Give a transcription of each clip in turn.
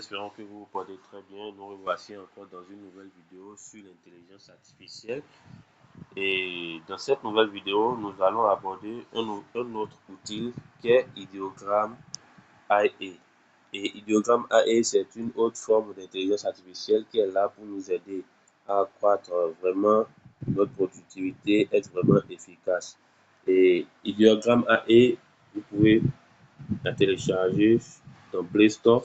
espérons que vous vous portez très bien. Nous revoici encore dans une nouvelle vidéo sur l'intelligence artificielle. Et dans cette nouvelle vidéo, nous allons aborder un autre outil qui est Ideogram AI. Et Ideogram AI, c'est une autre forme d'intelligence artificielle qui est là pour nous aider à accroître vraiment notre productivité, être vraiment efficace. Et Ideogram AI, vous pouvez la télécharger dans Play Store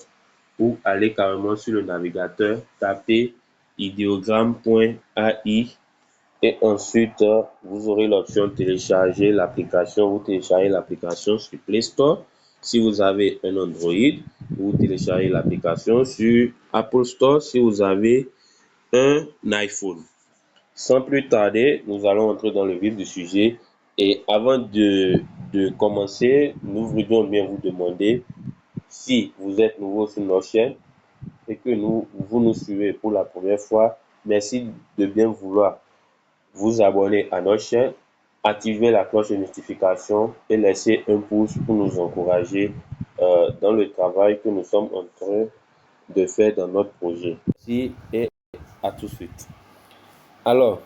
ou aller carrément sur le navigateur, taper ideogram.ai et ensuite vous aurez l'option télécharger l'application. Vous téléchargez l'application sur Play Store. Si vous avez un Android, vous téléchargez l'application sur Apple Store si vous avez un iPhone. Sans plus tarder, nous allons entrer dans le vif du sujet. Et avant de commencer, nous voudrions bien vous demander, si vous êtes nouveau sur notre chaîne et que vous nous suivez pour la première fois, merci de bien vouloir vous abonner à notre chaîne, activer la cloche de notification et laisser un pouce pour nous encourager dans le travail que nous sommes en train de faire dans notre projet. Merci et à tout de suite. Alors,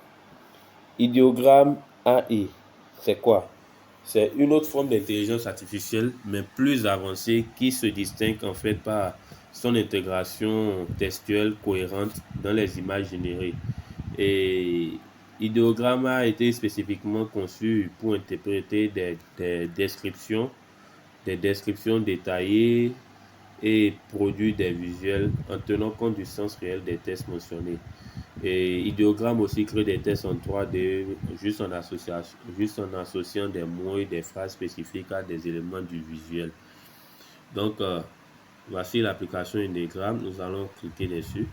Ideogram AI, c'est quoi? C'est une autre forme d'intelligence artificielle, mais plus avancée, qui se distingue en fait par son intégration textuelle cohérente dans les images générées. Et Ideogram a été spécifiquement conçu pour interpréter des descriptions détaillées et produire des visuels en tenant compte du sens réel des textes mentionnés. Et Ideogram aussi crée des tests en 3D juste en associant des mots et des phrases spécifiques à des éléments du visuel. Donc, voici l'application Ideogram. Nous allons cliquer dessus.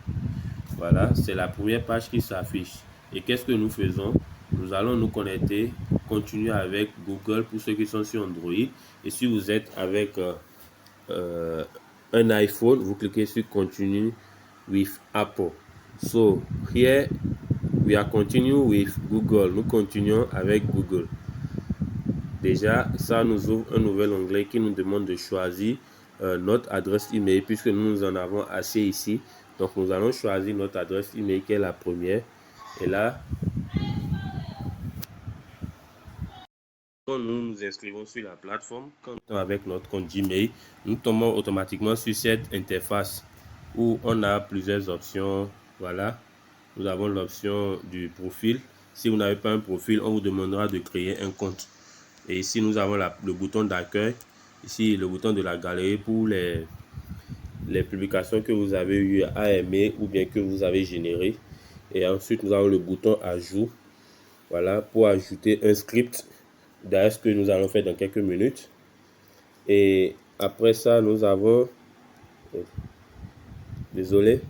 Voilà, c'est la première page qui s'affiche. Et qu'est-ce que nous faisons? Nous allons nous connecter, continuer avec Google pour ceux qui sont sur Android. Et si vous êtes avec un iPhone, vous cliquez sur Continue with Apple. So here we are continue with Google. Nous continuons avec Google. Déjà, ça nous ouvre un nouvel onglet qui nous demande de choisir notre adresse email puisque nous en avons assez ici. Donc, nous allons choisir notre adresse email qui est la première. Et là, quand nous nous inscrivons sur la plateforme, avec notre compte Gmail, nous tombons automatiquement sur cette interface où on a plusieurs options. Voilà, nous avons l'option du profil. Si vous n'avez pas un profil, on vous demandera de créer un compte. Et ici, nous avons le bouton d'accueil. Ici, le bouton de la galerie pour les publications que vous avez eu à aimer ou bien que vous avez générées. Et ensuite, nous avons le bouton ajout. Voilà, pour ajouter un script. D'ailleurs, ce que nous allons faire dans quelques minutes. Et après ça, nous avons... Désolé.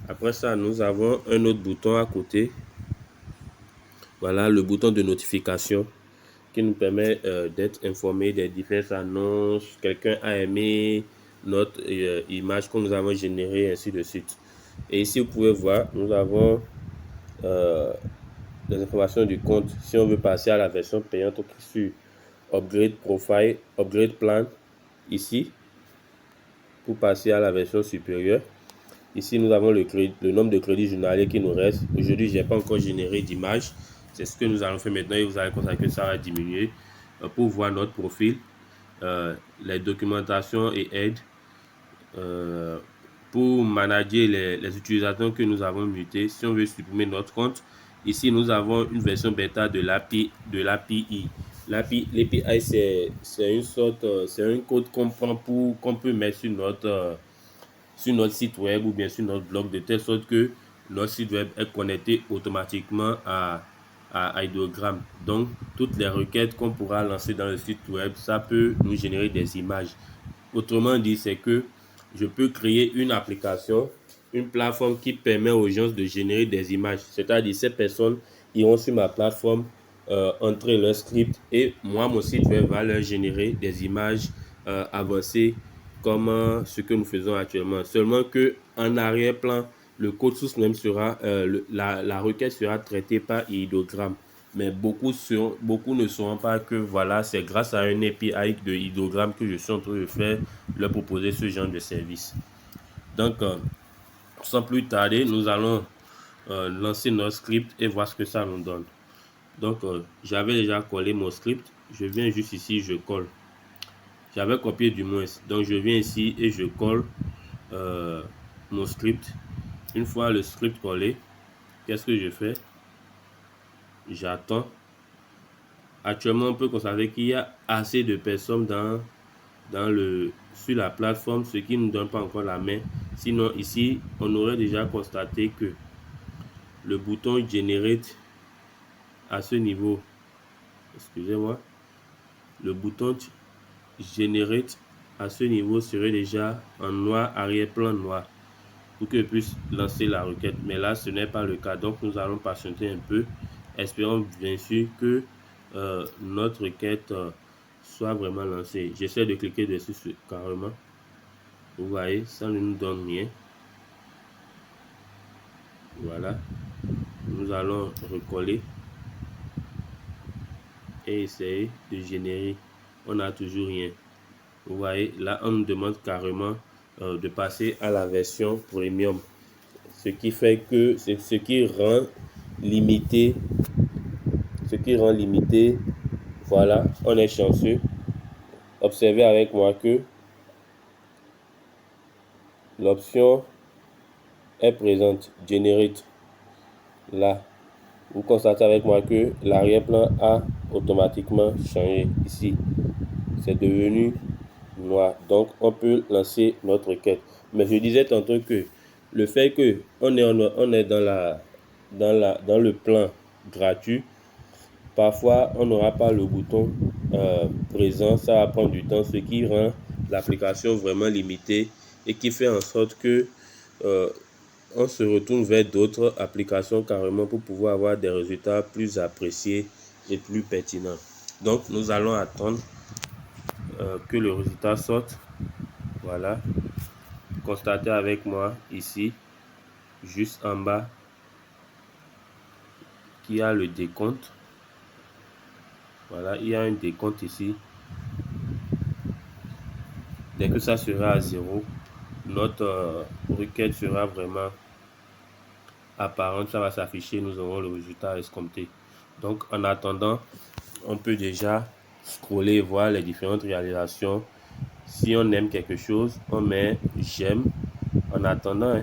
Après ça, nous avons un autre bouton à côté. Voilà, le bouton de notification qui nous permet d'être informé des diverses annonces. Quelqu'un a aimé notre image que nous avons générée, ainsi de suite. Et ici, vous pouvez voir, nous avons les informations du compte. Si on veut passer à la version payante, on clique sur Upgrade Profile, Upgrade Plan, ici, pour passer à la version supérieure. Ici, nous avons le nombre de crédits journaliers qui nous reste. Aujourd'hui, je n'ai pas encore généré d'image. C'est ce que nous allons faire maintenant et vous allez constater que ça va diminuer. Pour voir notre profil, les documentations et aides, pour manager les utilisateurs que nous avons mutés. Si on veut supprimer notre compte, ici nous avons une version bêta de l'API. L'API, c'est une sorte, c'est un code qu'on prend qu'on peut mettre sur notre site web ou bien sur notre blog, de telle sorte que notre site web est connecté automatiquement à Ideogram. Donc, toutes les requêtes qu'on pourra lancer dans le site web, ça peut nous générer des images. Autrement dit, c'est que je peux créer une application, une plateforme qui permet aux gens de générer des images. C'est-à-dire, ces personnes iront sur ma plateforme, entrer leur script et moi, mon site web va leur générer des images avancées comme ce que nous faisons actuellement. Seulement que en arrière-plan, le code source même sera, la requête sera traitée par Ideogram. Mais beaucoup ne sauront pas que voilà, c'est grâce à un API de Ideogram que je suis en train de faire, leur proposer ce genre de service. Donc, sans plus tarder, nous allons lancer notre script et voir ce que ça nous donne. Donc, j'avais déjà collé mon script. Je viens juste ici, je colle. J'avais copié du moins. Donc, je viens ici et je colle mon script. Une fois le script collé, qu'est-ce que je fais? J'attends. Actuellement, on peut constater qu'il y a assez de personnes sur la plateforme, ce qui ne nous donne pas encore la main. Sinon, ici, on aurait déjà constaté que le bouton Generate à ce niveau, excusez-moi, le bouton Generate à ce niveau serait déjà en noir, arrière-plan noir, pour que je puisse lancer la requête. Mais là, ce n'est pas le cas. Donc, nous allons patienter un peu. Espérons bien sûr que notre requête soit vraiment lancée. J'essaie de cliquer dessus carrément. Vous voyez, ça ne nous donne rien. Voilà. Nous allons recoller et essayer de générer. On n'a toujours rien. Vous voyez, là, on nous demande carrément de passer à la version premium. Ce qui fait que c'est ce qui rend limité. Voilà, on est chanceux. Observez avec moi que l'option est présente, Generate. Là, vous constatez avec moi que l'arrière-plan a automatiquement changé ici. C'est devenu noir. Donc, on peut lancer notre requête. Mais je disais tantôt que le fait que on est dans le plan gratuit, parfois on n'aura pas le bouton présent. Ça va prendre du temps, ce qui rend l'application vraiment limitée et qui fait en sorte que on se retourne vers d'autres applications carrément pour pouvoir avoir des résultats plus appréciés et plus pertinents. Donc, nous allons attendre que le résultat sorte. Voilà. Constatez avec moi ici, juste en bas, qu'il y a le décompte. Voilà, il y a un décompte ici. Dès que ça sera à 0, notre requête sera vraiment apparente, ça va s'afficher, nous aurons le résultat escompté. Donc, en attendant, on peut déjà scroller et voir les différentes réalisations. Si on aime quelque chose, on met j'aime en attendant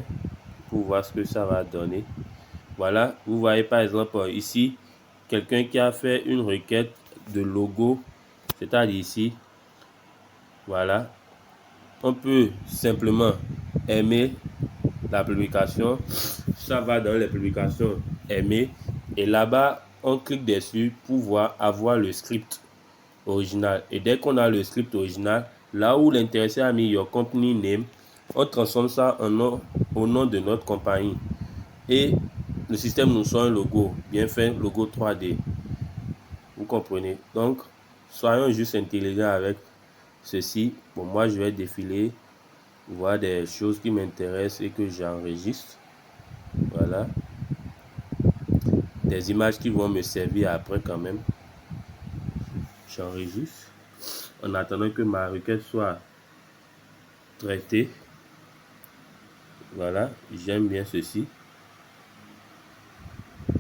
pour voir ce que ça va donner. Voilà, vous voyez par exemple ici, quelqu'un qui a fait une requête de logo, c'est-à-dire ici, voilà, on peut simplement aimer la publication, ça va dans les publications aimées et là-bas, on clique dessus pour avoir le script original. Et dès qu'on a le script original, là où l'intéressé a mis Your Company Name, on transforme ça au nom de notre compagnie. Et le système nous sort un logo, bien fait, logo 3D. Vous comprenez? Donc, soyons juste intelligents avec ceci. Bon, moi, je vais défiler, voir des choses qui m'intéressent et que j'enregistre. Voilà. Des images qui vont me servir après quand même. J'enregistre en attendant que ma requête soit traitée. Voilà, j'aime bien ceci.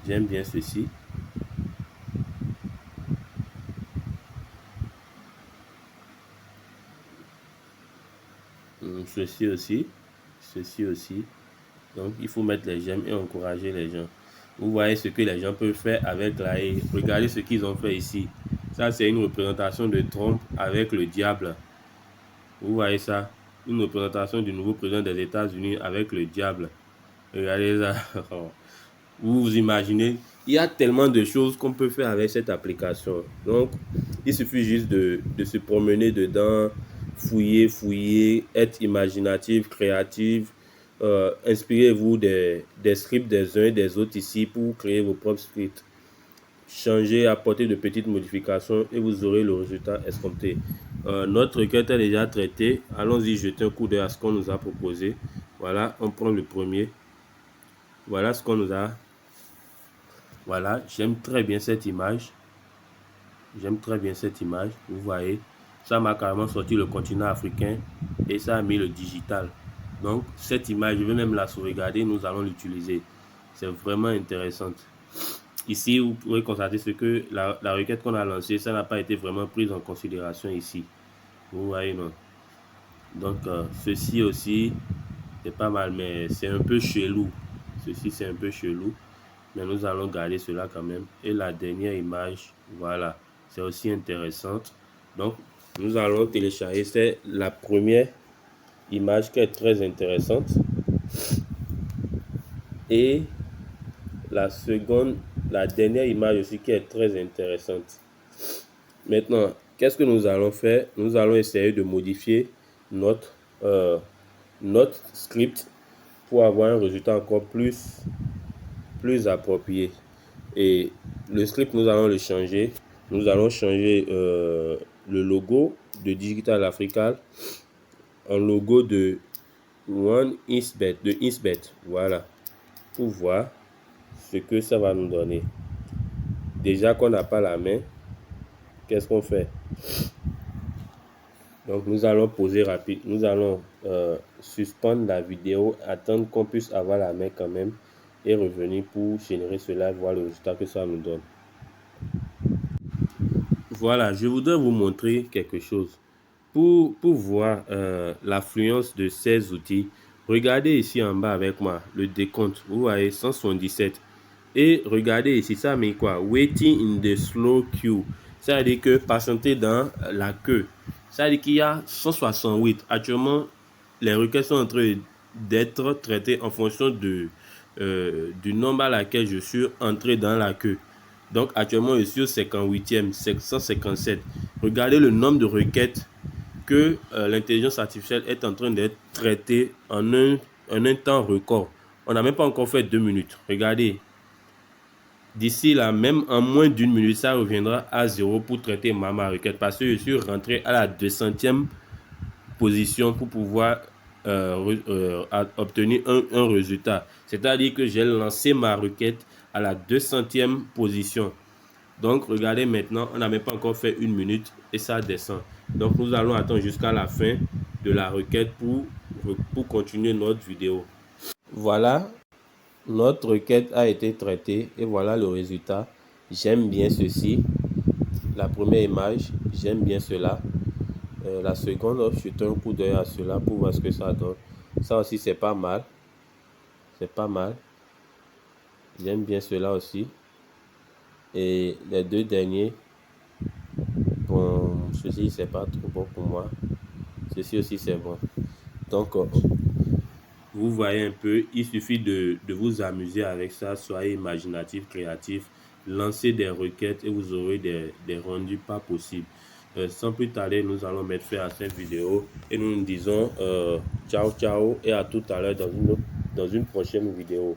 J'aime bien ceci. Ceci aussi. Ceci aussi. Donc, il faut mettre les j'aime et encourager les gens. Vous voyez ce que les gens peuvent faire avec la haie. Regardez ce qu'ils ont fait ici. Ça, c'est une représentation de Trump avec le diable. Vous voyez ça? Une représentation du nouveau président des États-Unis avec le diable. Regardez ça. Vous vous imaginez? Il y a tellement de choses qu'on peut faire avec cette application. Donc, il suffit juste de se promener dedans, fouiller, être imaginatif, créatif. Inspirez-vous des scripts des uns et des autres ici pour créer vos propres scripts. Changez, apportez de petites modifications et vous aurez le résultat escompté. Notre requête est déjà traitée. Allons-y jeter un coup d'œil à ce qu'on nous a proposé. Voilà, on prend le premier. Voilà ce qu'on nous a. Voilà, j'aime très bien cette image. J'aime très bien cette image. Vous voyez, ça m'a carrément sorti le continent africain et ça a mis le digital. Donc, cette image, je vais même la sauvegarder, nous allons l'utiliser. C'est vraiment intéressant. Ici, vous pourrez constater ce que la requête qu'on a lancée, ça n'a pas été vraiment prise en considération ici. Vous voyez, non? Donc, ceci aussi, c'est pas mal, mais c'est un peu chelou. Ceci, c'est un peu chelou. Mais nous allons garder cela quand même. Et la dernière image, voilà, c'est aussi intéressante. Donc, nous allons télécharger. C'est la première image qui est très intéressante. Et la seconde, la dernière image aussi qui est très intéressante. Maintenant, qu'est-ce que nous allons faire? Nous allons essayer de modifier notre script pour avoir un résultat encore plus approprié. Et le script, nous allons le changer. Nous allons changer le logo de Digital Africa en logo de Insbet. Voilà. Pour voir ce que ça va nous donner. Déjà qu'on n'a pas la main, qu'est-ce qu'on fait? Donc nous allons poser rapide. Nous allons suspendre la vidéo, attendre qu'on puisse avoir la main quand même et revenir pour générer cela, voir le résultat que ça nous donne. Voilà, je voudrais vous montrer quelque chose. Pour voir l'affluence de ces outils, regardez ici en bas avec moi le décompte. Vous voyez 177. Et regardez ici, ça met quoi? Waiting in the slow queue. Ça veut dire que patienter dans la queue. Ça veut dire qu'il y a 168. Actuellement, les requêtes sont en train d'être traitées en fonction du nombre à laquelle je suis entré dans la queue. Donc actuellement, je suis au 58e, 157. Regardez le nombre de requêtes que l'intelligence artificielle est en train d'être traitée en un temps record. On n'a même pas encore fait 2 minutes. Regardez. D'ici là, même en moins d'1 minute, ça reviendra à 0 pour traiter ma requête. Parce que je suis rentré à la 200e position pour pouvoir obtenir un résultat. C'est-à-dire que j'ai lancé ma requête à la 200e position. Donc, regardez maintenant, on n'a même pas encore fait 1 minute et ça descend. Donc, nous allons attendre jusqu'à la fin de la requête pour continuer notre vidéo. Voilà, notre requête a été traitée et voilà le résultat. J'aime bien ceci. La première image, j'aime bien cela. La seconde, je jette un coup d'œil à cela pour voir ce que ça donne. Ça aussi, c'est pas mal. C'est pas mal. J'aime bien cela aussi. Et les deux derniers, bon, ceci, c'est pas trop bon pour moi. Ceci aussi, c'est bon. Donc, vous voyez un peu, il suffit de vous amuser avec ça. Soyez imaginatif, créatif. Lancez des requêtes et vous aurez des rendus pas possibles. Sans plus tarder, nous allons mettre fin à cette vidéo et nous nous disons ciao ciao et à tout à l'heure dans une prochaine vidéo.